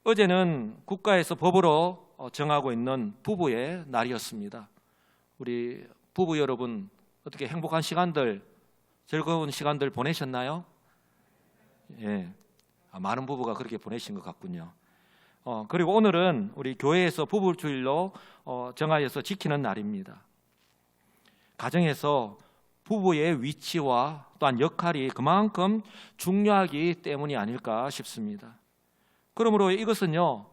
어제는 국가에서 법으로 정하고 있는 부부의 날이었습니다. 우리 부부 여러분 어떻게 행복한 시간들, 즐거운 시간들 보내셨나요? 예, 많은 부부가 그렇게 보내신 것 같군요. 그리고 오늘은 우리 교회에서 부부주일로 정하여서 지키는 날입니다. 가정에서 부부의 위치와 또한 역할이 그만큼 중요하기 때문이 아닐까 싶습니다. 그러므로 이것은요,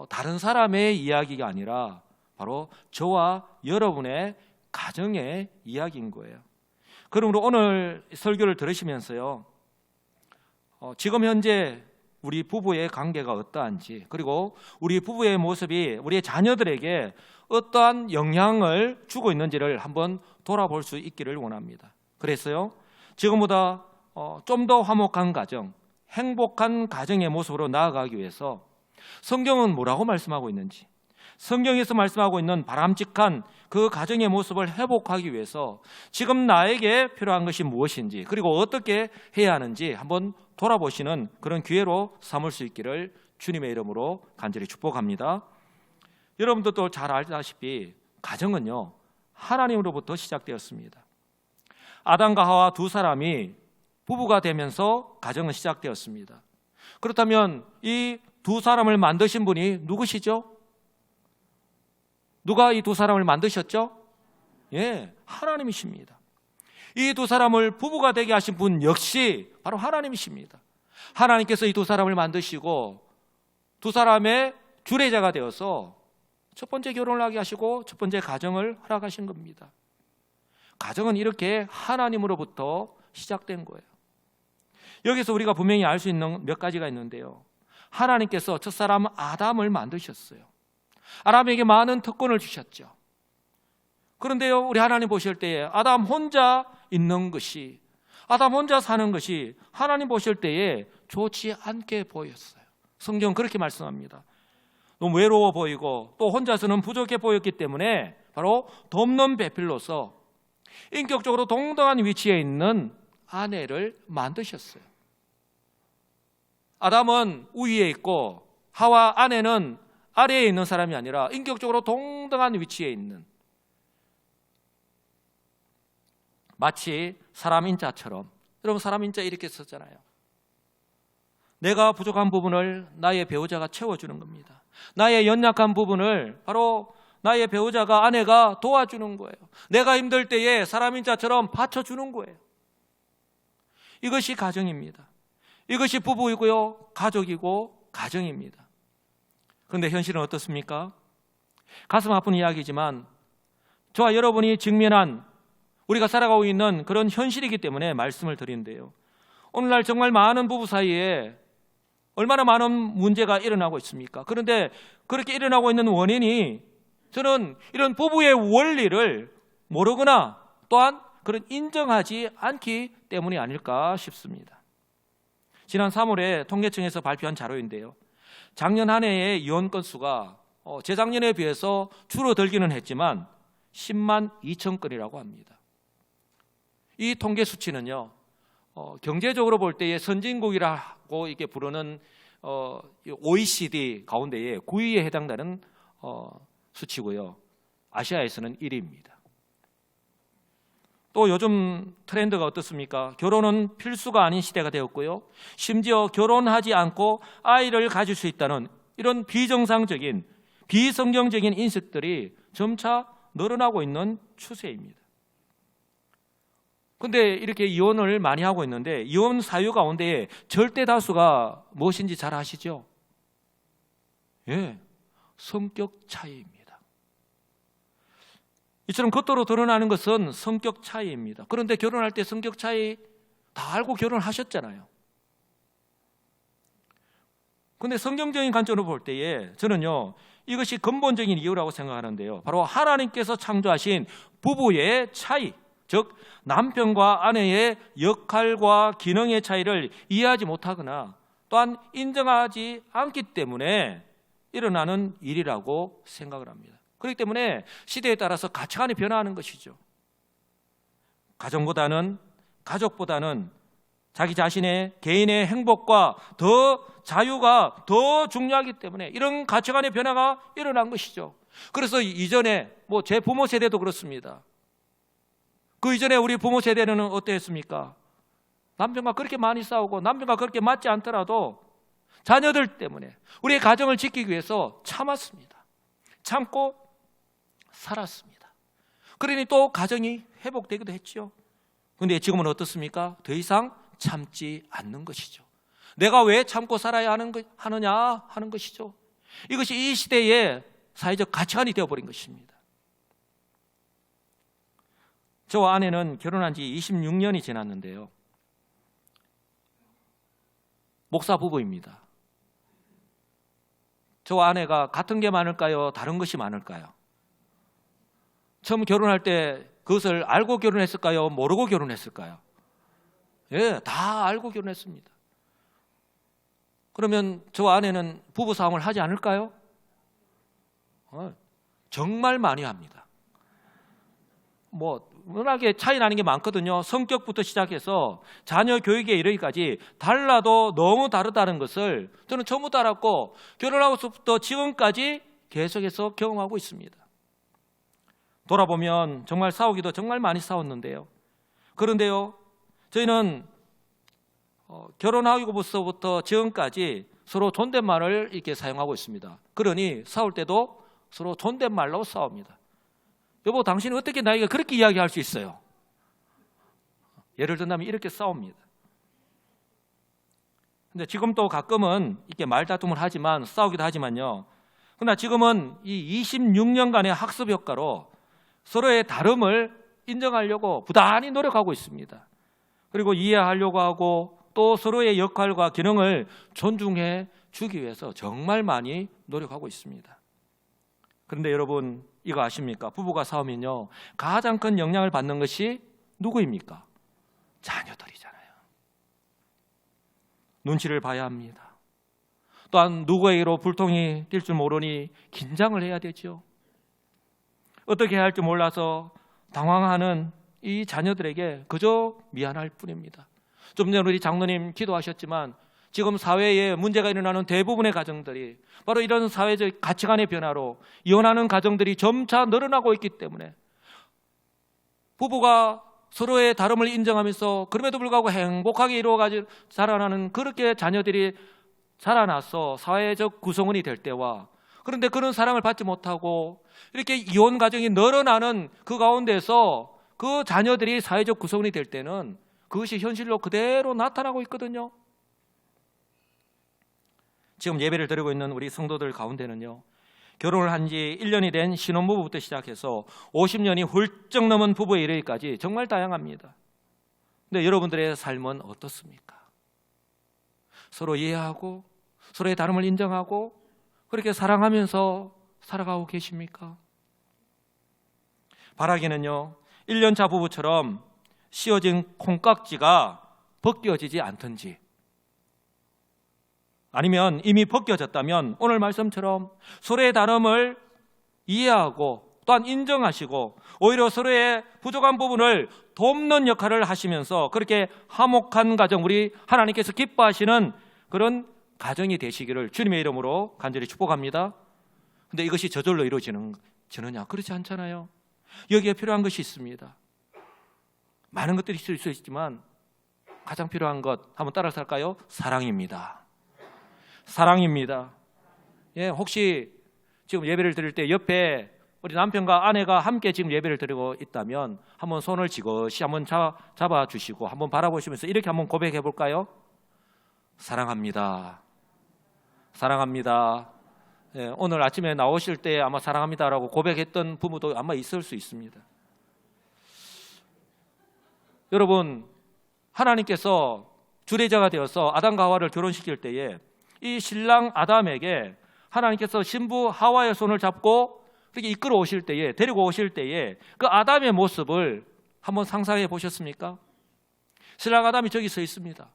다른 사람의 이야기가 아니라 바로 저와 여러분의 가정의 이야기인 거예요. 그러므로 오늘 설교를 들으시면서요, 지금 현재 우리 부부의 관계가 어떠한지, 그리고 우리 부부의 모습이 우리의 자녀들에게 어떠한 영향을 주고 있는지를 한번 돌아볼 수 있기를 원합니다. 그래서요, 지금보다 좀 더 화목한 가정, 행복한 가정의 모습으로 나아가기 위해서 성경은 뭐라고 말씀하고 있는지, 성경에서 말씀하고 있는 바람직한 그 가정의 모습을 회복하기 위해서 지금 나에게 필요한 것이 무엇인지, 그리고 어떻게 해야 하는지 한번 돌아보시는 그런 기회로 삼을 수 있기를 주님의 이름으로 간절히 축복합니다. 여러분들도 잘 알다시피 가정은요, 하나님으로부터 시작되었습니다. 아담과 하와 두 사람이 부부가 되면서 가정은 시작되었습니다. 그렇다면 이 두 사람을 만드신 분이 누구시죠? 누가 이 두 사람을 만드셨죠? 예, 하나님이십니다. 이 두 사람을 부부가 되게 하신 분 역시 바로 하나님이십니다. 하나님께서 이 두 사람을 만드시고 두 사람의 주례자가 되어서 첫 번째 결혼을 하게 하시고 첫 번째 가정을 허락하신 겁니다. 가정은 이렇게 하나님으로부터 시작된 거예요. 여기서 우리가 분명히 알 수 있는 몇 가지가 있는데요, 하나님께서 첫사람 아담을 만드셨어요. 아담에게 많은 특권을 주셨죠. 그런데요, 우리 하나님 보실 때에 아담 혼자 있는 것이, 아담 혼자 사는 것이 하나님 보실 때에 좋지 않게 보였어요. 성경은 그렇게 말씀합니다. 너무 외로워 보이고 또 혼자서는 부족해 보였기 때문에 바로 돕는 배필로서 인격적으로 동등한 위치에 있는 아내를 만드셨어요. 아담은 우위에 있고 하와 아내는 아래에 있는 사람이 아니라 인격적으로 동등한 위치에 있는, 마치 사람 인자처럼. 여러분, 사람 인자 이렇게 썼잖아요. 내가 부족한 부분을 나의 배우자가 채워주는 겁니다. 나의 연약한 부분을 바로 나의 배우자가, 아내가 도와주는 거예요. 내가 힘들 때에 사람 인자처럼 받쳐주는 거예요. 이것이 가정입니다. 이것이 부부이고요, 가족이고 가정입니다. 그런데 현실은 어떻습니까? 가슴 아픈 이야기지만 저와 여러분이 직면한, 우리가 살아가고 있는 그런 현실이기 때문에 말씀을 드리는데요, 오늘날 정말 많은 부부 사이에 얼마나 많은 문제가 일어나고 있습니까? 그런데 그렇게 일어나고 있는 원인이, 저는 이런 부부의 원리를 모르거나 또한 그런 인정하지 않기 때문이 아닐까 싶습니다. 지난 3월에 통계청에서 발표한 자료인데요, 작년 한 해의 이혼 건수가 재작년에 비해서 줄어들기는 했지만 10만 2천 건이라고 합니다. 이 통계 수치는요, 경제적으로 볼 때의 선진국이라고 이렇게 부르는 OECD 가운데에 9위에 해당되는 수치고요, 아시아에서는 1위입니다. 또 요즘 트렌드가 어떻습니까? 결혼은 필수가 아닌 시대가 되었고요, 심지어 결혼하지 않고 아이를 가질 수 있다는 이런 비정상적인, 비성경적인 인식들이 점차 늘어나고 있는 추세입니다. 그런데 이렇게 이혼을 많이 하고 있는데 이혼 사유 가운데 절대 다수가 무엇인지 잘 아시죠? 예, 성격 차이입니다. 이처럼 겉으로 드러나는 것은 성격 차이입니다. 그런데 결혼할 때 성격 차이 다 알고 결혼하셨잖아요. 그런데 성경적인 관점으로 볼 때에 저는요, 이것이 근본적인 이유라고 생각하는데요, 바로 하나님께서 창조하신 부부의 차이, 즉 남편과 아내의 역할과 기능의 차이를 이해하지 못하거나 또한 인정하지 않기 때문에 일어나는 일이라고 생각을 합니다. 그렇기 때문에 시대에 따라서 가치관이 변화하는 것이죠. 가정보다는, 가족보다는 자기 자신의 개인의 행복과 더 자유가 더 중요하기 때문에 이런 가치관의 변화가 일어난 것이죠. 그래서 이전에 제 부모 세대도 그렇습니다. 그 이전에 우리 부모 세대는 어땠습니까? 남편과 그렇게 많이 싸우고 남편과 그렇게 맞지 않더라도 자녀들 때문에 우리의 가정을 지키기 위해서 참았습니다. 참고 살았습니다. 그러니 또 가정이 회복되기도 했죠. 그런데 지금은 어떻습니까? 더 이상 참지 않는 것이죠. 내가 왜 참고 살아야 하느냐 하는 것이죠. 이것이 이 시대의 사회적 가치관이 되어버린 것입니다. 저와 아내는 결혼한 지 26년이 지났는데요, 목사 부부입니다. 저와 아내가 같은 게 많을까요? 다른 것이 많을까요? 처음 결혼할 때 그것을 알고 결혼했을까요? 모르고 결혼했을까요? 예, 다 알고 결혼했습니다. 그러면 저와 아내는 부부싸움을 하지 않을까요? 정말 많이 합니다. 워낙에 차이 나는 게 많거든요. 성격부터 시작해서 자녀 교육에 이르기까지 달라도 너무 다르다는 것을 저는 처음부터 알았고 결혼하고서부터 지금까지 계속해서 경험하고 있습니다. 돌아보면 정말 싸우기도 정말 많이 싸웠는데요. 그런데요, 저희는 결혼하고부터 지금까지 서로 존댓말을 이렇게 사용하고 있습니다. 그러니 싸울 때도 서로 존댓말로 싸웁니다. 여보, 당신은 어떻게 나에게 그렇게 이야기할 수 있어요? 예를 든다면 이렇게 싸웁니다. 근데 지금도 가끔은 이렇게 말다툼을 하지만 싸우기도 하지만요. 그러나 지금은 이 26년간의 학습 효과로 서로의 다름을 인정하려고 부단히 노력하고 있습니다. 그리고 이해하려고 하고 또 서로의 역할과 기능을 존중해 주기 위해서 정말 많이 노력하고 있습니다. 그런데 여러분, 이거 아십니까? 부부가 싸우면요, 가장 큰 영향을 받는 것이 누구입니까? 자녀들이잖아요. 눈치를 봐야 합니다. 또한 누구에게로 불통이 뛸 줄 모르니 긴장을 해야 되죠. 어떻게 해야 할지 몰라서 당황하는 이 자녀들에게 그저 미안할 뿐입니다. 좀 전에 우리 장로님 기도하셨지만 지금 사회에 문제가 일어나는 대부분의 가정들이 바로 이런 사회적 가치관의 변화로 이혼하는 가정들이 점차 늘어나고 있기 때문에 부부가 서로의 다름을 인정하면서 그럼에도 불구하고 행복하게 이루어가지고 자라나는 그렇게 자녀들이 자라나서 사회적 구성원이 될 때와, 그런데 그런 사랑을 받지 못하고 이렇게 이혼 가정이 늘어나는 그 가운데서 그 자녀들이 사회적 구성원이 될 때는 그것이 현실로 그대로 나타나고 있거든요. 지금 예배를 드리고 있는 우리 성도들 가운데는요, 결혼을 한 지 1년이 된 신혼부부부터 시작해서 50년이 훌쩍 넘은 부부에 이르기까지 정말 다양합니다. 근데 여러분들의 삶은 어떻습니까? 서로 이해하고 서로의 다름을 인정하고 그렇게 사랑하면서 살아가고 계십니까? 바라기는요, 1년차 부부처럼 씌워진 콩깍지가 벗겨지지 않든지, 아니면 이미 벗겨졌다면 오늘 말씀처럼 서로의 다름을 이해하고 또한 인정하시고 오히려 서로의 부족한 부분을 돕는 역할을 하시면서 그렇게 화목한 가정, 우리 하나님께서 기뻐하시는 그런 가정이 되시기를 주님의 이름으로 간절히 축복합니다. 근데 이것이 저절로 이루어지느냐? 그렇지 않잖아요. 여기에 필요한 것이 있습니다. 많은 것들이 있을 수 있지만 가장 필요한 것 한번 따라서 할까요? 사랑입니다. 사랑입니다. 예, 혹시 지금 예배를 드릴 때 옆에 우리 남편과 아내가 함께 지금 예배를 드리고 있다면 한번 손을 지그시 한번 잡아주시고 한번 바라보시면서 이렇게 한번 고백해 볼까요? 사랑합니다. 사랑합니다. 예, 오늘 아침에 나오실 때 아마 사랑합니다라고 고백했던 부부도 아마 있을 수 있습니다. 여러분, 하나님께서 주례자가 되어서 아담과 하와를 결혼시킬 때에 이 신랑 아담에게 하나님께서 신부 하와의 손을 잡고 이렇게 이끌어 오실 때에, 데리고 오실 때에 그 아담의 모습을 한번 상상해 보셨습니까? 신랑 아담이 저기 서 있습니다.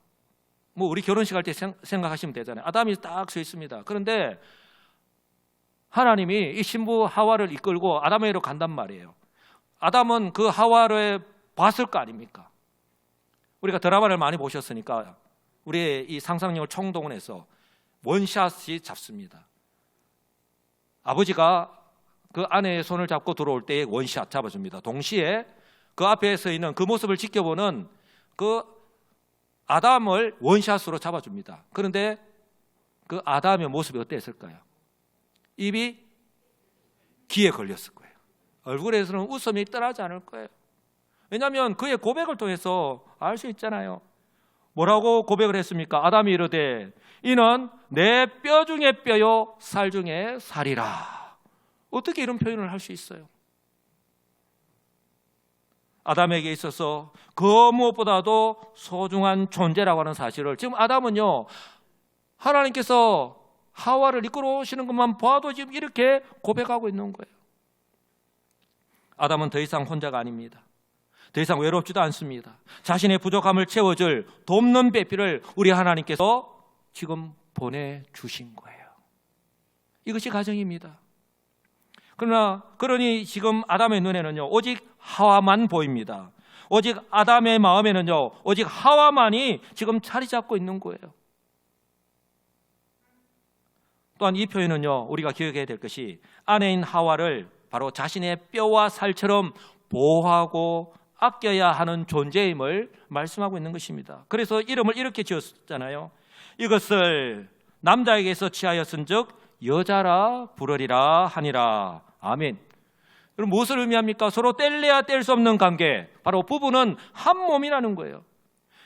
우리 결혼식 할 때 생각하시면 되잖아요. 아담이 딱 서 있습니다. 그런데 하나님이 이 신부 하와를 이끌고 아담에게로 간단 말이에요. 아담은 그 하와를 봤을 거 아닙니까? 우리가 드라마를 많이 보셨으니까 우리의 이 상상력을 총동원해서 원샷이 잡습니다. 아버지가 그 아내의 손을 잡고 들어올 때 원샷 잡아줍니다. 동시에 그 앞에 서 있는 그 모습을 지켜보는 그 아담을 원샷으로 잡아줍니다. 그런데 그 아담의 모습이 어땠을까요? 입이 귀에 걸렸을 거예요. 얼굴에서는 웃음이 떠나지 않을 거예요. 왜냐하면 그의 고백을 통해서 알 수 있잖아요. 뭐라고 고백을 했습니까? 아담이 이르되 이는 내 뼈 중에 뼈요 살 중에 살이라. 어떻게 이런 표현을 할 수 있어요? 아담에게 있어서 그 무엇보다도 소중한 존재라고 하는 사실을 지금 아담은요, 하나님께서 하와를 이끌어 오시는 것만 봐도 지금 이렇게 고백하고 있는 거예요. 아담은 더 이상 혼자가 아닙니다. 더 이상 외롭지도 않습니다. 자신의 부족함을 채워줄 돕는 배필을 우리 하나님께서 지금 보내주신 거예요. 이것이 가정입니다. 그러니 지금 아담의 눈에는요, 오직 하와만 보입니다. 오직 아담의 마음에는요, 오직 하와만이 지금 자리 잡고 있는 거예요. 또한 이 표현은요, 우리가 기억해야 될 것이 아내인 하와를 바로 자신의 뼈와 살처럼 보호하고 아껴야 하는 존재임을 말씀하고 있는 것입니다. 그래서 이름을 이렇게 지었잖아요. 이것을 남자에게서 취하였은즉 여자라 부르리라 하니라. 아멘. 그럼 무엇을 의미합니까? 서로 뗄래야 뗄 수 없는 관계. 바로 부부는 한 몸이라는 거예요.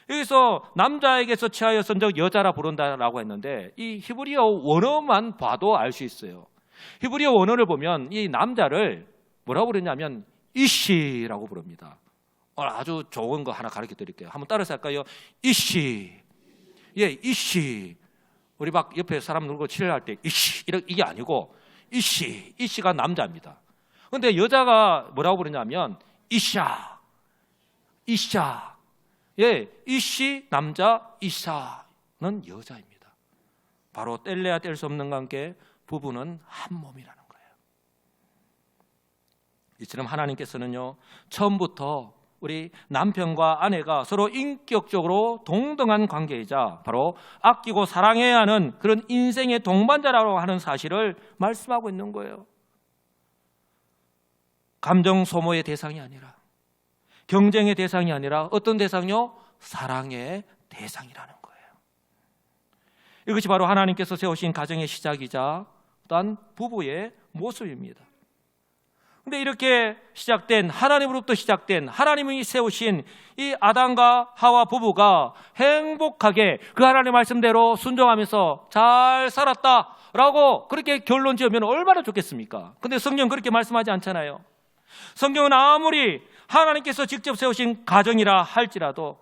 여기서 남자에게서 취하였은즉 여자라 부른다라고 했는데 이 히브리어 원어만 봐도 알 수 있어요. 히브리어 원어를 보면 이 남자를 뭐라고 부르냐면 이시라고 부릅니다. 아주 좋은 거 하나 가르쳐 드릴게요. 한번 따라서 할까요? 이시. 예, 이시. 우리 막 옆에 사람 누르고 칠할 때 이시 이게 아니고 이시. 이시가 남자입니다. 근데 여자가 뭐라고 부르냐면 이샤. 이샤. 예, 이시 남자, 이샤는 여자입니다. 바로 뗄래야 뗄 수 없는 관계, 부부는 한 몸이라는 거예요. 이처럼 하나님께서는요, 처음부터 우리 남편과 아내가 서로 인격적으로 동등한 관계이자 바로 아끼고 사랑해야 하는 그런 인생의 동반자라고 하는 사실을 말씀하고 있는 거예요. 감정 소모의 대상이 아니라, 경쟁의 대상이 아니라 어떤 대상이요? 사랑의 대상이라는 거예요. 이것이 바로 하나님께서 세우신 가정의 시작이자 또한 부부의 모습입니다. 그런데 이렇게 시작된, 하나님으로부터 시작된, 하나님이 세우신 이 아담과 하와 부부가 행복하게 그 하나님의 말씀대로 순종하면서 잘 살았다라고 그렇게 결론 지으면 얼마나 좋겠습니까? 근데 성경은 그렇게 말씀하지 않잖아요. 성경은 아무리 하나님께서 직접 세우신 가정이라 할지라도,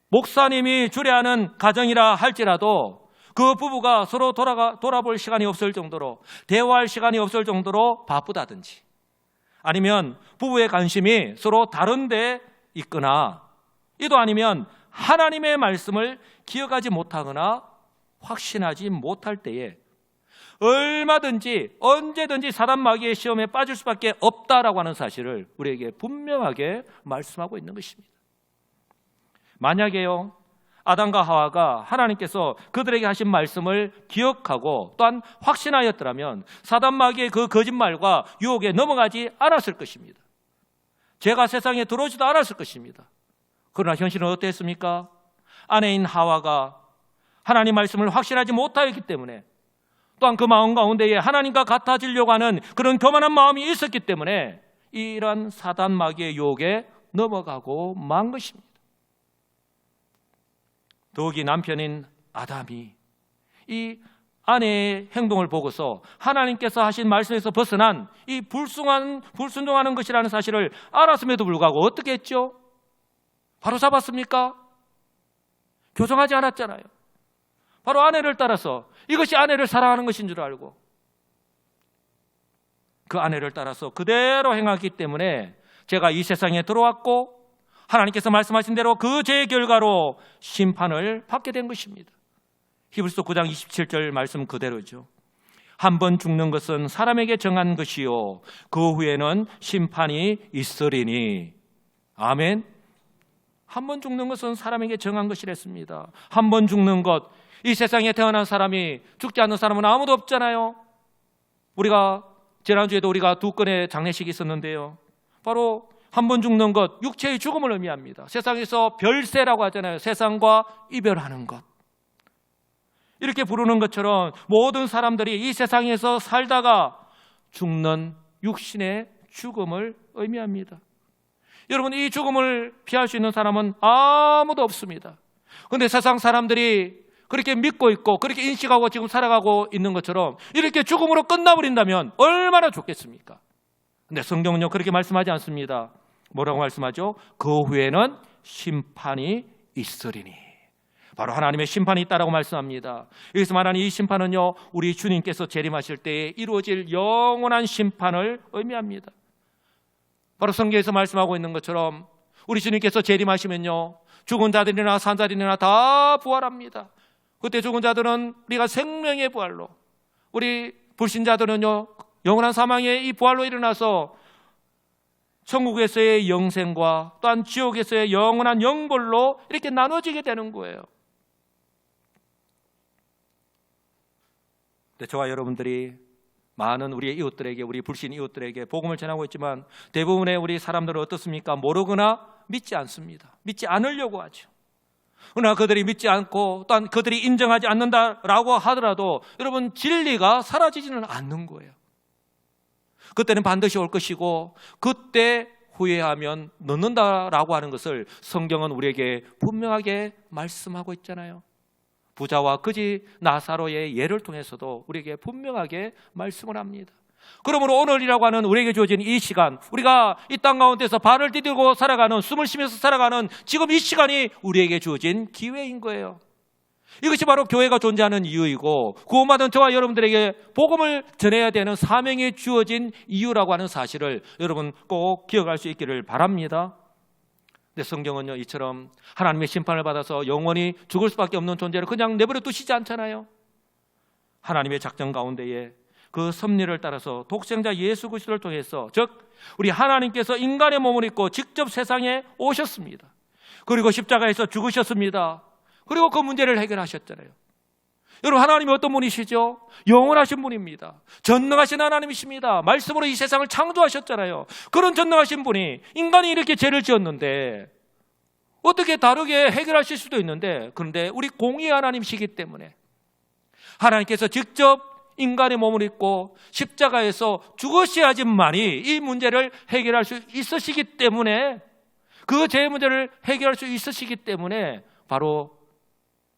목사님이 주례하는 가정이라 할지라도 그 부부가 서로 돌아볼 시간이 없을 정도로, 대화할 시간이 없을 정도로 바쁘다든지, 아니면 부부의 관심이 서로 다른 데 있거나, 이도 아니면 하나님의 말씀을 기억하지 못하거나 확신하지 못할 때에 얼마든지 언제든지 사단 마귀의 시험에 빠질 수밖에 없다라고 하는 사실을 우리에게 분명하게 말씀하고 있는 것입니다. 만약에요, 아담과 하와가 하나님께서 그들에게 하신 말씀을 기억하고 또한 확신하였더라면 사단 마귀의 그 거짓말과 유혹에 넘어가지 않았을 것입니다. 죄가 세상에 들어오지도 않았을 것입니다. 그러나 현실은 어땠습니까? 아내인 하와가 하나님 말씀을 확신하지 못하였기 때문에, 또한 그 마음 가운데에 하나님과 같아지려고 하는 그런 교만한 마음이 있었기 때문에 이러한 사단 마귀의 유혹에 넘어가고 만 것입니다. 더욱이 남편인 아담이 이 아내의 행동을 보고서 하나님께서 하신 말씀에서 벗어난 이 불순종하는 것이라는 사실을 알았음에도 불구하고 어떻게 했죠? 바로 잡았습니까? 교정하지 않았잖아요. 바로 아내를 따라서, 이것이 아내를 사랑하는 것인 줄 알고 그 아내를 따라서 그대로 행하기 때문에 제가 이 세상에 들어왔고 하나님께서 말씀하신 대로 그 죄의 결과로 심판을 받게 된 것입니다. 히브리서 9장 27절 말씀 그대로죠. 한 번 죽는 것은 사람에게 정한 것이요 그 후에는 심판이 있으리니. 아멘. 한 번 죽는 것은 사람에게 정한 것이랬습니다. 한 번 죽는 것, 이 세상에 태어난 사람이 죽지 않는 사람은 아무도 없잖아요. 우리가 지난주에도 우리가 2건의 장례식이 있었는데요. 바로 한 번 죽는 것, 육체의 죽음을 의미합니다. 세상에서 별세라고 하잖아요. 세상과 이별하는 것. 이렇게 부르는 것처럼 모든 사람들이 이 세상에서 살다가 죽는 육신의 죽음을 의미합니다. 여러분, 이 죽음을 피할 수 있는 사람은 아무도 없습니다. 그런데 세상 사람들이 그렇게 믿고 있고 그렇게 인식하고 지금 살아가고 있는 것처럼 이렇게 죽음으로 끝나버린다면 얼마나 좋겠습니까? 근데 성경은요, 그렇게 말씀하지 않습니다. 뭐라고 말씀하죠? 그 후에는 심판이 있으리니. 바로 하나님의 심판이 있다라고 말씀합니다. 여기서 말하는 이 심판은요, 우리 주님께서 재림하실 때에 이루어질 영원한 심판을 의미합니다. 바로 성경에서 말씀하고 있는 것처럼 우리 주님께서 재림하시면요, 죽은 자들이나 산 자들이나 다 부활합니다. 그때 죽은 자들은 우리가 생명의 부활로, 우리 불신자들은요 영원한 사망의 이 부활로 일어나서 천국에서의 영생과 또한 지옥에서의 영원한 영벌로 이렇게 나눠지게 되는 거예요. 근데 저와 여러분들이 많은 우리의 이웃들에게, 우리 불신 이웃들에게 복음을 전하고 있지만 대부분의 우리 사람들은 어떻습니까? 모르거나 믿지 않습니다. 믿지 않으려고 하죠. 그러나 그들이 믿지 않고 또한 그들이 인정하지 않는다라고 하더라도 여러분, 진리가 사라지지는 않는 거예요. 그때는 반드시 올 것이고 그때 후회하면 늦는다라고 하는 것을 성경은 우리에게 분명하게 말씀하고 있잖아요. 부자와 거지 나사로의 예를 통해서도 우리에게 분명하게 말씀을 합니다. 그러므로 오늘이라고 하는 우리에게 주어진 이 시간, 우리가 이 땅 가운데서 발을 디디고 살아가는, 숨을 쉬면서 살아가는 지금 이 시간이 우리에게 주어진 기회인 거예요. 이것이 바로 교회가 존재하는 이유이고 구원받은 저와 여러분들에게 복음을 전해야 되는 사명이 주어진 이유라고 하는 사실을 여러분 꼭 기억할 수 있기를 바랍니다. 근데 성경은요, 이처럼 하나님의 심판을 받아서 영원히 죽을 수밖에 없는 존재를 그냥 내버려 두시지 않잖아요. 하나님의 작전 가운데에 그 섭리를 따라서 독생자 예수 그리스도를 통해서, 즉 우리 하나님께서 인간의 몸을 입고 직접 세상에 오셨습니다. 그리고 십자가에서 죽으셨습니다. 그리고 그 문제를 해결하셨잖아요. 여러분, 하나님이 어떤 분이시죠? 영원하신 분입니다. 전능하신 하나님이십니다. 말씀으로 이 세상을 창조하셨잖아요. 그런 전능하신 분이 인간이 이렇게 죄를 지었는데 어떻게 다르게 해결하실 수도 있는데, 그런데 우리 공의 하나님이시기 때문에 하나님께서 직접 인간의 몸을 입고 십자가에서 죽으셔야지만이 이 문제를 해결할 수 있으시기 때문에, 그 죄의 문제를 해결할 수 있으시기 때문에 바로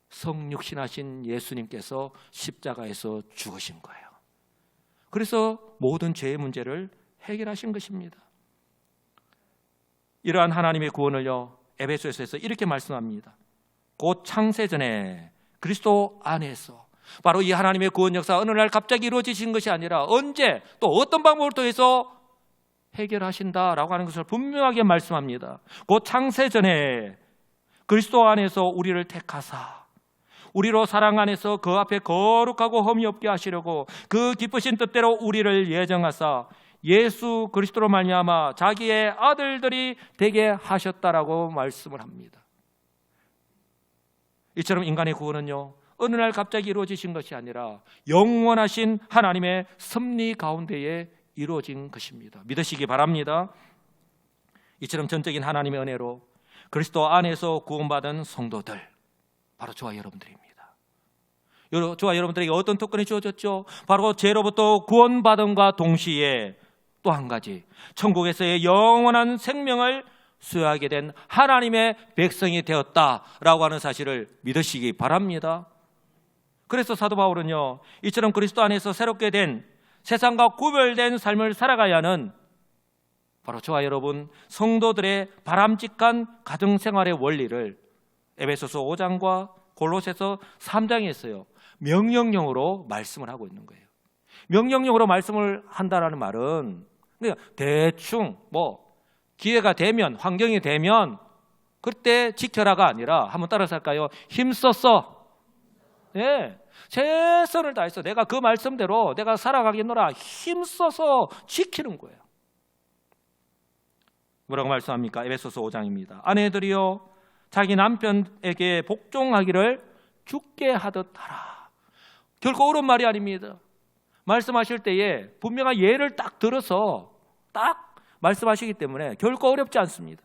성육신하신 예수님께서 십자가에서 죽으신 거예요. 그래서 모든 죄의 문제를 해결하신 것입니다. 이러한 하나님의 구원을요, 에베소서에서 이렇게 말씀합니다. 곧 창세전에 그리스도 안에서, 바로 이 하나님의 구원 역사 어느 날 갑자기 이루어지신 것이 아니라 언제 또 어떤 방법을 통해서 해결하신다라고 하는 것을 분명하게 말씀합니다. 곧 창세전에 그리스도 안에서 우리를 택하사 우리로 사랑 안에서 그 앞에 거룩하고 흠이 없게 하시려고 그 기쁘신 뜻대로 우리를 예정하사 예수 그리스도로 말미암아 자기의 아들들이 되게 하셨다라고 말씀을 합니다. 이처럼 인간의 구원은요, 어느 날 갑자기 이루어지신 것이 아니라 영원하신 하나님의 섭리 가운데에 이루어진 것입니다. 믿으시기 바랍니다. 이처럼 전적인 하나님의 은혜로 그리스도 안에서 구원받은 성도들, 바로 저와 여러분들입니다. 저와 여러분들에게 어떤 특권이 주어졌죠? 바로 죄로부터 구원받음과 동시에 또 한 가지, 천국에서의 영원한 생명을 수여하게 된 하나님의 백성이 되었다라고 하는 사실을 믿으시기 바랍니다. 그래서 사도 바울은요, 이처럼 그리스도 안에서 새롭게 된 세상과 구별된 삶을 살아가야 하는 바로 저와 여러분 성도들의 바람직한 가정생활의 원리를 에베소서 5장과 골로새서 3장에서요 명령형으로 말씀을 하고 있는 거예요. 명령형으로 말씀을 한다라는 말은 그냥 대충 기회가 되면, 환경이 되면 그때 지켜라가 아니라, 한번 따라서 할까요? 힘써서, 네, 최선을 다해서 내가 그 말씀대로 내가 살아가겠노라 힘써서 지키는 거예요. 뭐라고 말씀합니까? 에베소서 5장입니다. 아내들이요 자기 남편에게 복종하기를 죽게 하듯 하라. 결코 어려운 말이 아닙니다. 말씀하실 때에 분명한 예를 딱 들어서 딱 말씀하시기 때문에 결코 어렵지 않습니다.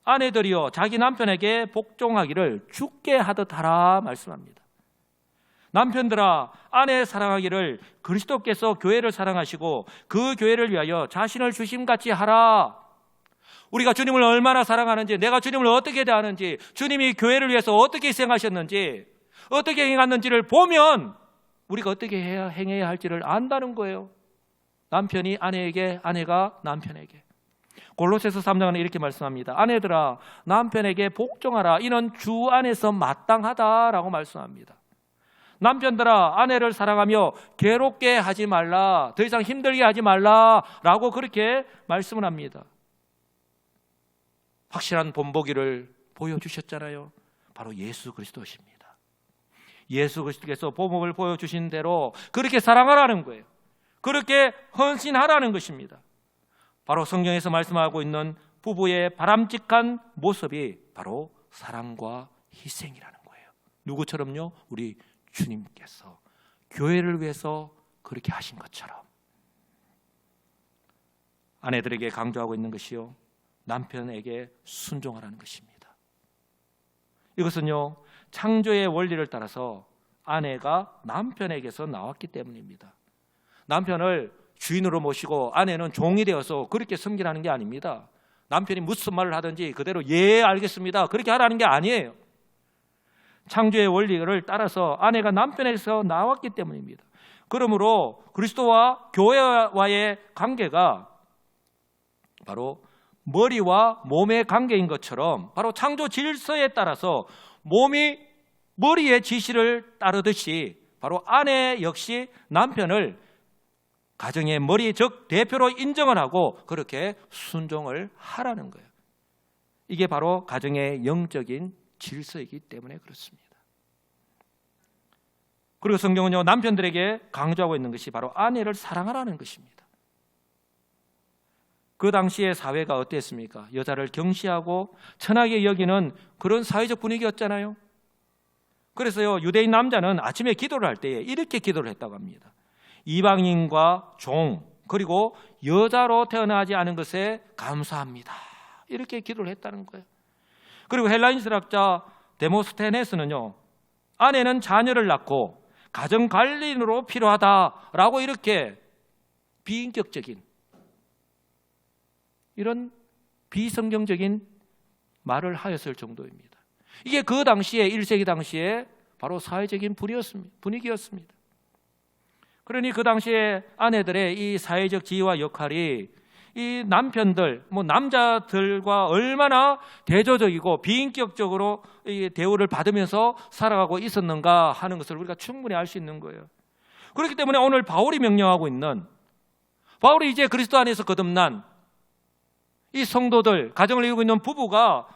아내들이여 자기 남편에게 복종하기를 죽게 하듯 하라 말씀합니다. 남편들아 아내 사랑하기를 그리스도께서 교회를 사랑하시고 그 교회를 위하여 자신을 주심같이 하라. 우리가 주님을 얼마나 사랑하는지, 내가 주님을 어떻게 대하는지, 주님이 교회를 위해서 어떻게 희생하셨는지, 어떻게 행했는지를 보면 우리가 어떻게 행해야 할지를 안다는 거예요. 남편이 아내에게, 아내가 남편에게. 골로새서 3장은 이렇게 말씀합니다. 아내들아 남편에게 복종하라. 이는 주 안에서 마땅하다라고 말씀합니다. 남편들아 아내를 사랑하며 괴롭게 하지 말라. 더 이상 힘들게 하지 말라라고 그렇게 말씀을 합니다. 확실한 본보기를 보여주셨잖아요. 바로 예수 그리스도십니다. 예수 그리스도께서 본보기를 보여주신 대로 그렇게 사랑하라는 거예요. 그렇게 헌신하라는 것입니다. 바로 성경에서 말씀하고 있는 부부의 바람직한 모습이 바로 사랑과 희생이라는 거예요. 누구처럼요? 우리 주님께서 교회를 위해서 그렇게 하신 것처럼. 아내들에게 강조하고 있는 것이요, 남편에게 순종하라는 것입니다. 이것은요, 창조의 원리를 따라서 아내가 남편에게서 나왔기 때문입니다. 남편을 주인으로 모시고 아내는 종이 되어서 그렇게 섬기라는 게 아닙니다. 남편이 무슨 말을 하든지 그대로 예 알겠습니다 그렇게 하라는 게 아니에요. 창조의 원리를 따라서 아내가 남편에게서 나왔기 때문입니다. 그러므로 그리스도와 교회와의 관계가 바로 머리와 몸의 관계인 것처럼 바로 창조 질서에 따라서 몸이 머리의 지시를 따르듯이 바로 아내 역시 남편을 가정의 머리, 즉 대표로 인정을 하고 그렇게 순종을 하라는 거예요. 이게 바로 가정의 영적인 질서이기 때문에 그렇습니다. 그리고 성경은요, 남편들에게 강조하고 있는 것이 바로 아내를 사랑하라는 것입니다. 그 당시의 사회가 어땠습니까? 여자를 경시하고 천하게 여기는 그런 사회적 분위기였잖아요. 그래서요, 유대인 남자는 아침에 기도를 할 때에 이렇게 기도를 했다고 합니다. 이방인과 종, 그리고 여자로 태어나지 않은 것에 감사합니다. 이렇게 기도를 했다는 거예요. 그리고 헬라인 철학자 데모스테네스는요, 아내는 자녀를 낳고 가정 관리인으로 필요하다라고 이렇게 비인격적인 이런 비성경적인 말을 하였을 정도입니다. 이게 그 당시에 1세기 당시에 바로 사회적인 분위기였습니다. 그러니 그 당시에 아내들의 이 사회적 지위와 역할이 이 남편들, 남자들과 얼마나 대조적이고 비인격적으로 이 대우를 받으면서 살아가고 있었는가 하는 것을 우리가 충분히 알 수 있는 거예요. 그렇기 때문에 오늘 바울이 명령하고 있는, 바울이 이제 그리스도 안에서 거듭난 이 성도들, 가정을 이루고 있는 부부가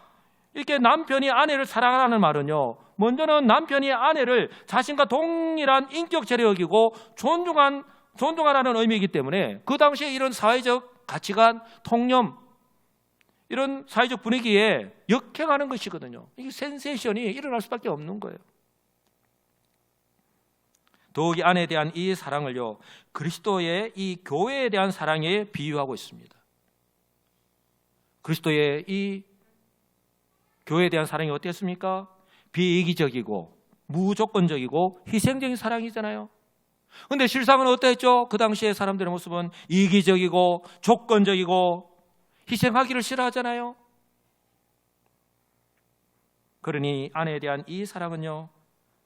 이렇게 남편이 아내를 사랑하라는 말은요, 먼저는 남편이 아내를 자신과 동일한 인격체로 여기고 존중하라는 의미이기 때문에 그 당시에 이런 사회적 가치관, 통념, 이런 사회적 분위기에 역행하는 것이거든요. 이게 센세이션이 일어날 수밖에 없는 거예요. 더욱이 아내에 대한 이 사랑을요, 그리스도의 이 교회에 대한 사랑에 비유하고 있습니다. 그리스도의 이 교회에 대한 사랑이 어땠습니까? 비이기적이고 무조건적이고 희생적인 사랑이잖아요. 그런데 실상은 어땠죠? 그 당시의 사람들의 모습은 이기적이고 조건적이고 희생하기를 싫어하잖아요. 그러니 아내에 대한 이 사랑은요,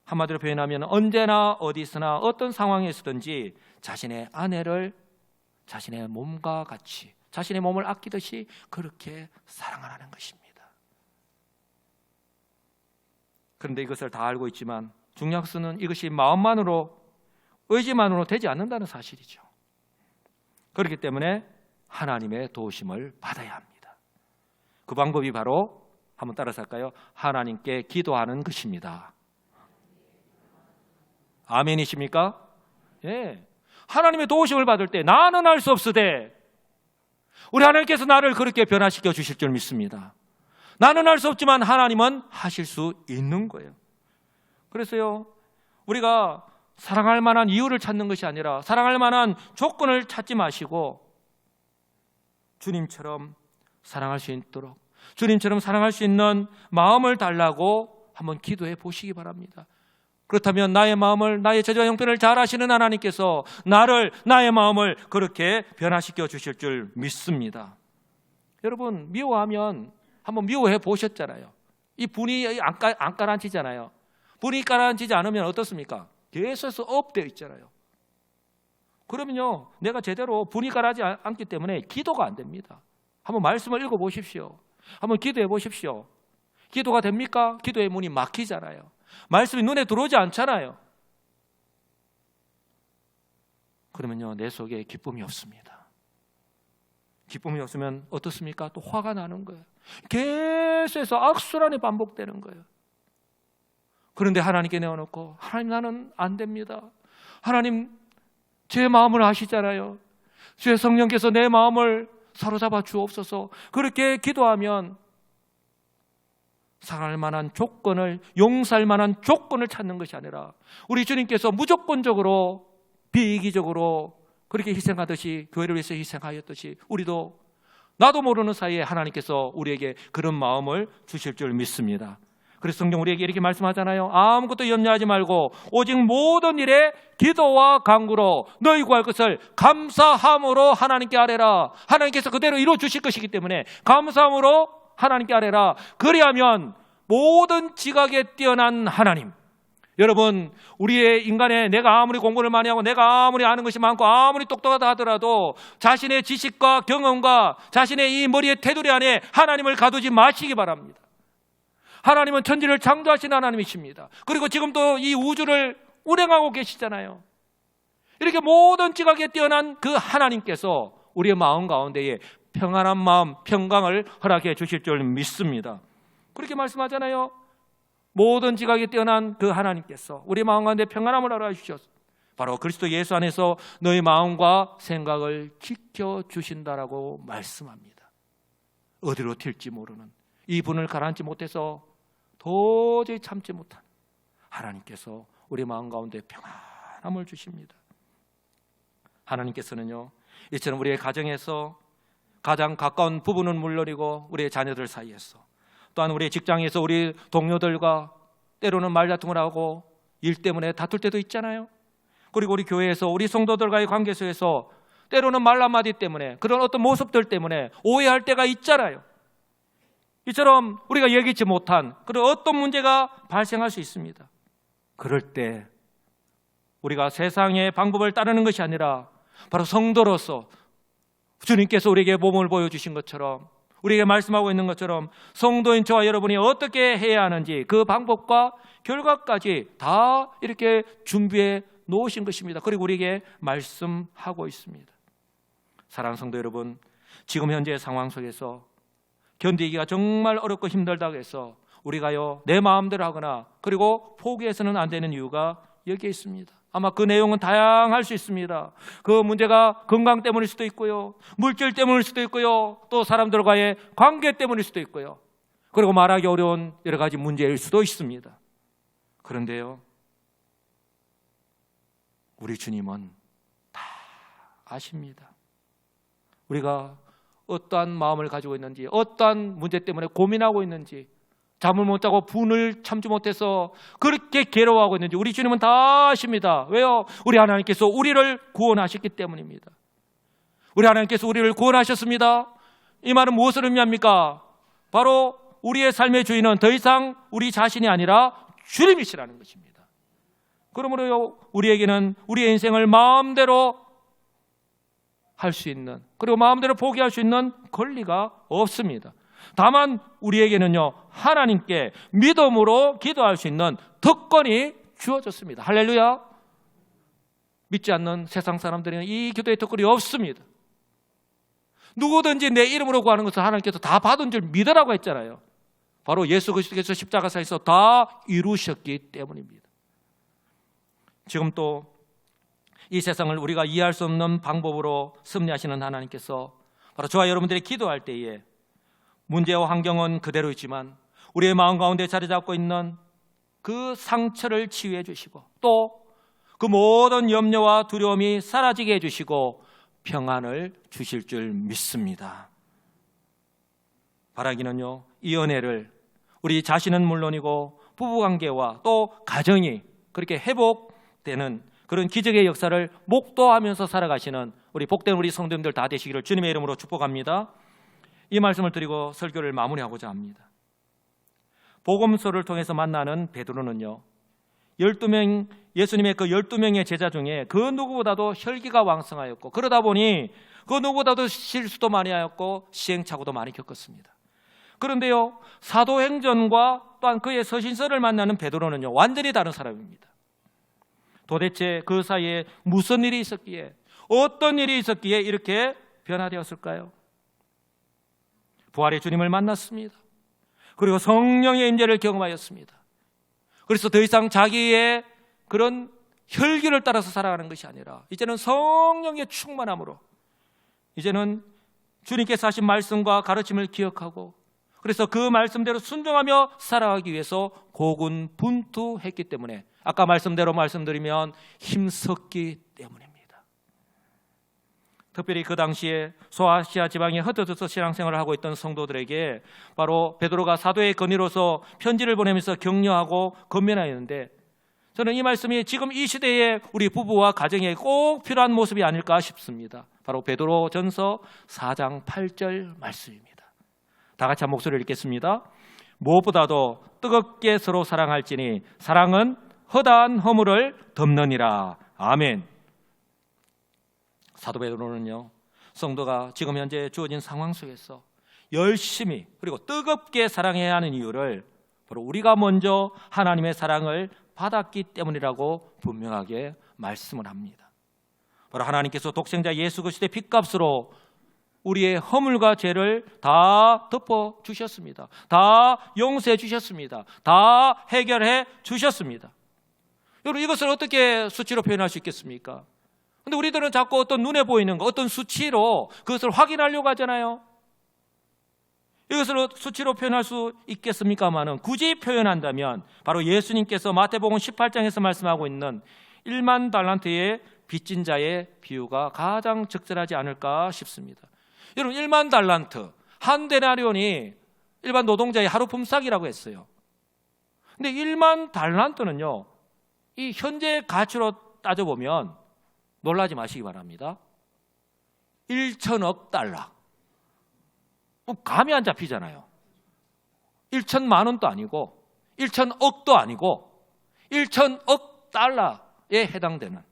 한마디로 표현하면 언제나 어디서나 어떤 상황에서든지 자신의 아내를 자신의 몸과 같이, 자신의 몸을 아끼듯이 그렇게 사랑하라는 것입니다. 그런데 이것을 다 알고 있지만 중요한 것은 이것이 마음만으로, 의지만으로 되지 않는다는 사실이죠. 그렇기 때문에 하나님의 도우심을 받아야 합니다. 그 방법이 바로, 한번 따라서 할까요? 하나님께 기도하는 것입니다. 아멘이십니까? 예. 하나님의 도우심을 받을 때 나는 할 수 없으되 우리 하나님께서 나를 그렇게 변화시켜 주실 줄 믿습니다. 나는 할 수 없지만 하나님은 하실 수 있는 거예요. 그래서요, 우리가 사랑할 만한 이유를 찾는 것이 아니라 사랑할 만한 조건을 찾지 마시고 주님처럼 사랑할 수 있도록, 주님처럼 사랑할 수 있는 마음을 달라고 한번 기도해 보시기 바랍니다. 그렇다면 나의 마음을, 나의 죄와 형편을 잘 아시는 하나님께서 나의 마음을 그렇게 변화시켜 주실 줄 믿습니다. 여러분, 미워하면 한번 미워해 보셨잖아요. 이 분이 안 가라앉히잖아요. 분이 가라앉히지 않으면 어떻습니까? 계속해서 업되어 있잖아요. 그러면요, 내가 제대로 분이 가라앉지 않기 때문에 기도가 안 됩니다. 한번 말씀을 읽어보십시오. 한번 기도해 보십시오. 기도가 됩니까? 기도의 문이 막히잖아요. 말씀이 눈에 들어오지 않잖아요. 그러면요, 내 속에 기쁨이 없습니다. 기쁨이 없으면 어떻습니까? 또 화가 나는 거예요. 계속해서 악순환이 반복되는 거예요. 그런데 하나님께 내어놓고, 하나님, 나는 안 됩니다. 하나님, 제 마음을 아시잖아요. 주의 성령께서 내 마음을 사로잡아 주옵소서. 그렇게 기도하면 사랑할 만한 조건을, 용서할 만한 조건을 찾는 것이 아니라 우리 주님께서 무조건적으로, 비이기적으로 그렇게 희생하듯이, 교회를 위해서 희생하였듯이 우리도 나도 모르는 사이에 하나님께서 우리에게 그런 마음을 주실 줄 믿습니다. 그래서 성경 우리에게 이렇게 말씀하잖아요. 아무것도 염려하지 말고 오직 모든 일에 기도와 간구로 너희 구할 것을 감사함으로 하나님께 아뢰라. 하나님께서 그대로 이루어 주실 것이기 때문에 감사함으로 하나님께 아뢰라. 그리하면 모든 지각에 뛰어난 하나님, 여러분, 우리의 인간의, 내가 아무리 공부를 많이 하고 내가 아무리 아는 것이 많고 아무리 똑똑하다 하더라도 자신의 지식과 경험과 자신의 이 머리의 테두리 안에 하나님을 가두지 마시기 바랍니다. 하나님은 천지를 창조하신 하나님이십니다. 그리고 지금도 이 우주를 운행하고 계시잖아요. 이렇게 모든 지각에 뛰어난 그 하나님께서 우리의 마음 가운데에 평안한 마음, 평강을 허락해 주실 줄 믿습니다. 그렇게 말씀하잖아요. 모든 지각에 뛰어난 그 하나님께서 우리 마음 가운데 평안함을 허락해 주셨습니다. 바로 그리스도 예수 안에서 너희 마음과 생각을 지켜주신다라고 말씀합니다. 어디로 튈지 모르는 이 분을 가라앉지 못해서 도저히 참지 못한 하나님께서 우리 마음 가운데 평안함을 주십니다. 하나님께서는요, 이처럼 우리의 가정에서 가장 가까운 부부는 물론이고 우리의 자녀들 사이에서, 또한 우리의 직장에서 우리 동료들과 때로는 말다툼을 하고 일 때문에 다툴 때도 있잖아요. 그리고 우리 교회에서 우리 성도들과의 관계 속에서 때로는 말 한마디 때문에, 그런 어떤 모습들 때문에 오해할 때가 있잖아요. 이처럼 우리가 예기치 못한 그런 어떤 문제가 발생할 수 있습니다. 그럴 때 우리가 세상의 방법을 따르는 것이 아니라 바로 성도로서 주님께서 우리에게 몸을 보여주신 것처럼, 우리에게 말씀하고 있는 것처럼 성도인 저와 여러분이 어떻게 해야 하는지 그 방법과 결과까지 다 이렇게 준비해 놓으신 것입니다. 그리고 우리에게 말씀하고 있습니다. 사랑하는 성도 여러분, 지금 현재의 상황 속에서 견디기가 정말 어렵고 힘들다고 해서 우리가요, 내 마음대로 하거나 그리고 포기해서는 안 되는 이유가 여기에 있습니다. 아마 그 내용은 다양할 수 있습니다. 그 문제가 건강 때문일 수도 있고요, 물질 때문일 수도 있고요, 또 사람들과의 관계 때문일 수도 있고요, 그리고 말하기 어려운 여러 가지 문제일 수도 있습니다. 그런데요, 우리 주님은 다 아십니다. 우리가 어떠한 마음을 가지고 있는지, 어떠한 문제 때문에 고민하고 있는지, 잠을 못 자고 분을 참지 못해서 그렇게 괴로워하고 있는지 우리 주님은 다 아십니다. 왜요? 우리 하나님께서 우리를 구원하셨기 때문입니다. 우리 하나님께서 우리를 구원하셨습니다. 이 말은 무엇을 의미합니까? 바로 우리의 삶의 주인은 더 이상 우리 자신이 아니라 주님이시라는 것입니다. 그러므로 우리에게는 우리의 인생을 마음대로 할 수 있는, 그리고 마음대로 포기할 수 있는 권리가 없습니다. 다만 우리에게는요, 하나님께 믿음으로 기도할 수 있는 특권이 주어졌습니다. 할렐루야. 믿지 않는 세상 사람들에게는 이 기도의 특권이 없습니다. 누구든지 내 이름으로 구하는 것을 하나님께서 다 받은 줄 믿으라고 했잖아요. 바로 예수 그리스도께서 십자가상에서 다 이루셨기 때문입니다. 지금 또 이 세상을 우리가 이해할 수 없는 방법으로 섭리하시는 하나님께서 바로 저와 여러분들이 기도할 때에 문제와 환경은 그대로이지만 우리의 마음 가운데 자리 잡고 있는 그 상처를 치유해 주시고 또 그 모든 염려와 두려움이 사라지게 해주시고 평안을 주실 줄 믿습니다. 바라기는요, 이 은혜를 우리 자신은 물론이고 부부관계와 또 가정이 그렇게 회복되는 그런 기적의 역사를 목도하면서 살아가시는 우리 복된 우리 성도님들 다 되시기를 주님의 이름으로 축복합니다. 이 말씀을 드리고 설교를 마무리하고자 합니다. 복음서를 통해서 만나는 베드로는요, 12명, 예수님의 그 12명의 제자 중에 그 누구보다도 혈기가 왕성하였고 그러다 보니 그 누구보다도 실수도 많이 하였고 시행착오도 많이 겪었습니다. 그런데요, 사도행전과 또한 그의 서신서를 만나는 베드로는요, 완전히 다른 사람입니다. 도대체 그 사이에 무슨 일이 있었기에, 어떤 일이 있었기에 이렇게 변화되었을까요? 부활의 주님을 만났습니다. 그리고 성령의 임재를 경험하였습니다. 그래서 더 이상 자기의 그런 혈기를 따라서 살아가는 것이 아니라 이제는 성령의 충만함으로 이제는 주님께서 하신 말씀과 가르침을 기억하고 그래서 그 말씀대로 순종하며 살아가기 위해서 고군분투했기 때문에 아까 말씀대로 말씀드리면 힘썼기 때문입니다. 특별히 그 당시에 소아시아 지방에 흩어져서 신앙생활을 하고 있던 성도들에게 바로 베드로가 사도의 건의로서 편지를 보내면서 격려하고 건면하였는데 저는 이 말씀이 지금 이 시대에 우리 부부와 가정에 꼭 필요한 모습이 아닐까 싶습니다. 바로 베드로전서 4장 8절 말씀입니다. 다 같이 한 목소리를 읽겠습니다. 무엇보다도 뜨겁게 서로 사랑할지니 사랑은 허다한 허물을 덮느니라. 아멘. 사도 베드로는요, 성도가 지금 현재 주어진 상황 속에서 열심히 그리고 뜨겁게 사랑해야 하는 이유를 바로 우리가 먼저 하나님의 사랑을 받았기 때문이라고 분명하게 말씀을 합니다. 바로 하나님께서 독생자 예수 그리스도의 핏값으로 우리의 허물과 죄를 다 덮어 주셨습니다. 다 용서해 주셨습니다. 다 해결해 주셨습니다. 여러분, 이것을 어떻게 수치로 표현할 수 있겠습니까? 근데 우리들은 자꾸 어떤 눈에 보이는 거, 어떤 수치로 그것을 확인하려고 하잖아요. 이것을 수치로 표현할 수 있겠습니까마는 굳이 표현한다면 바로 예수님께서 마태복음 18장에서 말씀하고 있는 1만 달란트의 빚진 자의 비유가 가장 적절하지 않을까 싶습니다. 여러분, 1만 달란트, 한 데나리온이 일반 노동자의 하루 품삯이라고 했어요. 근데 1만 달란트는요, 이 현재 가치로 따져보면 놀라지 마시기 바랍니다. 1천억 달러. 감이 안 잡히잖아요. 1천만 원도 아니고 1천억도 아니고 1천억 달러에 해당되는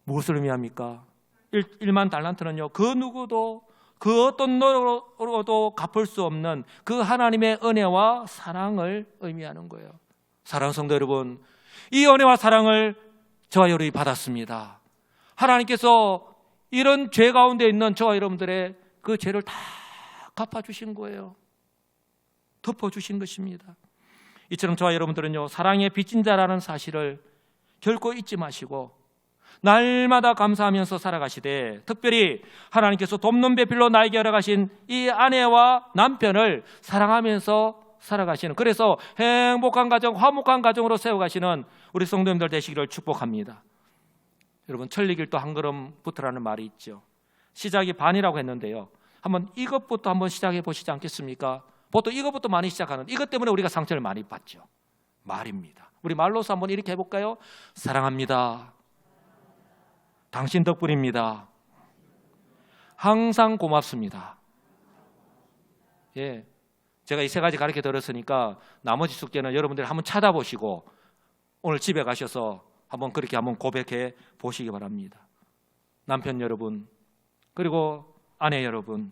무엇을 의미합니까? 1만 달란트는요, 그 누구도 그 어떤 노력으로도 갚을 수 없는 그 하나님의 은혜와 사랑을 의미하는 거예요. 사랑하는 성도 여러분, 이 은혜와 사랑을 저와 여러분이 받았습니다. 하나님께서 이런 죄 가운데 있는 저와 여러분들의 그 죄를 다 갚아주신 거예요. 덮어주신 것입니다. 이처럼 저와 여러분들은요, 사랑의 빚진 자라는 사실을 결코 잊지 마시고 날마다 감사하면서 살아가시되 특별히 하나님께서 돕는 배필로 나에게 허락하신 이 아내와 남편을 사랑하면서 살아가시는, 그래서 행복한 가정, 화목한 가정으로 세워가시는 우리 성도님들 되시기를 축복합니다. 여러분, 천리길도 한 걸음 붙으라는 말이 있죠. 시작이 반이라고 했는데요, 한번 이것부터 한번 시작해 보시지 않겠습니까? 보통 이것부터 많이 시작하는, 이것 때문에 우리가 상처를 많이 받죠. 말입니다. 우리 말로서 한번 이렇게 해볼까요? 사랑합니다. 당신 덕분입니다. 항상 고맙습니다. 예, 제가 이 세 가지 가르쳐 드렸으니까 나머지 숙제는 여러분들이 한번 찾아보시고 오늘 집에 가셔서 한번 그렇게 한번 고백해 보시기 바랍니다. 남편 여러분, 그리고 아내 여러분,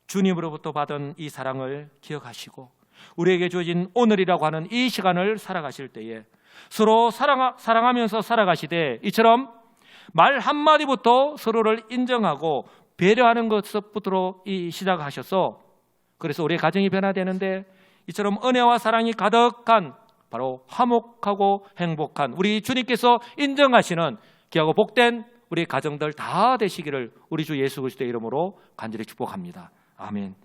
주님으로부터 받은 이 사랑을 기억하시고 우리에게 주어진 오늘이라고 하는 이 시간을 살아가실 때에 서로 사랑하면서 살아가시되 이처럼 말 한마디부터 서로를 인정하고 배려하는 것부터 시작하셔서 그래서 우리의 가정이 변화되는데 이처럼 은혜와 사랑이 가득한 바로 화목하고 행복한 우리 주님께서 인정하시는 귀하고 복된 우리 가정들 다 되시기를 우리 주 예수 그리스도의 이름으로 간절히 축복합니다. 아멘.